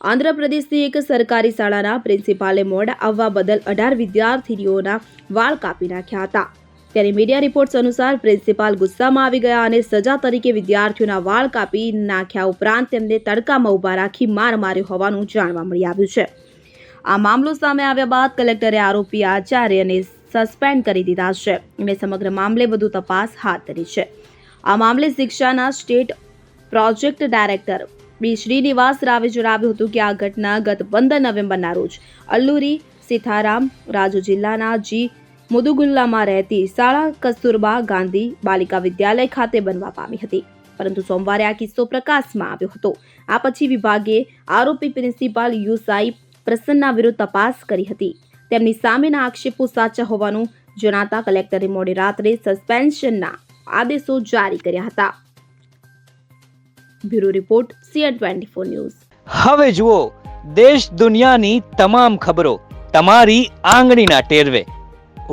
આંધ્રપ્રદેશની એક સરકારી શાળાના પ્રિન્સિપાલે મોડા આવવા બદલ 18 વિદ્યાર્થીનીઓના વાળ કાપી નાખ્યા હતા। ત્યારે મીડિયા રિપોર્ટ્સ અનુસાર પ્રિન્સિપાલ ગુસ્સામાં આવી ગયા અને સજા તરીકે વિદ્યાર્થીઓના વાળ કાપી નાખ્યા ઉપરાંત તેમને તડકામાં ઊભા રાખી માર માર્યો હોવાનું જાણવા મળી આવ્યું છે। આ મામલો સામે આવ્યા બાદ કલેક્ટરે આરોપી આચાર્યને સસ્પેન્ડ કરી દીધા છે અને સમગ્ર મામલે વધુ તપાસ હાથ ધરી છે। આ મામલે શિક્ષાના સ્ટેટ પ્રોજેક્ટ ડાયરેક્ટર બી શ્રીનિવાસ રાવે જણાવ્યું હતું કે આ ઘટના ગત 15 નવેમ્બરના રોજ અલ્લુરી સીતારામ રાજુ જિલ્લાના જી મુદુગુલ્લામાં રહેતી શાળા કસ્તુરબા ગાંધી બાલિકા વિદ્યાલય ખાતે બનવા પામી હતી, પરંતુ સોમવારે આ કિસ્સો પ્રકાશમાં આવ્યો હતો। આ પછી વિભાગે આરોપી પ્રિન્સિપાલ યુસાઈ પ્રસન્ના વિરુદ્ધ તપાસ કરી હતી। તેમની સામેના આક્ષેપો સાચા હોવાનું જણાતા કલેક્ટરે મોડી રાત્રે સસ્પેન્શનના આદેશો જારી કર્યા હતા। Bureau report CN24 news. હવે જુઓ દેશ દુનિયાની તમામ ખબરો તમારી આંગળીના ટેરવે।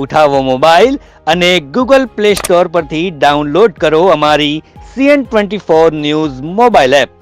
ઉઠાવો મોબાઈલ અને Google Play Store પરથી ડાઉનલોડ કરો અમારી CN24 ન્યૂઝ મોબાઈલ એપ।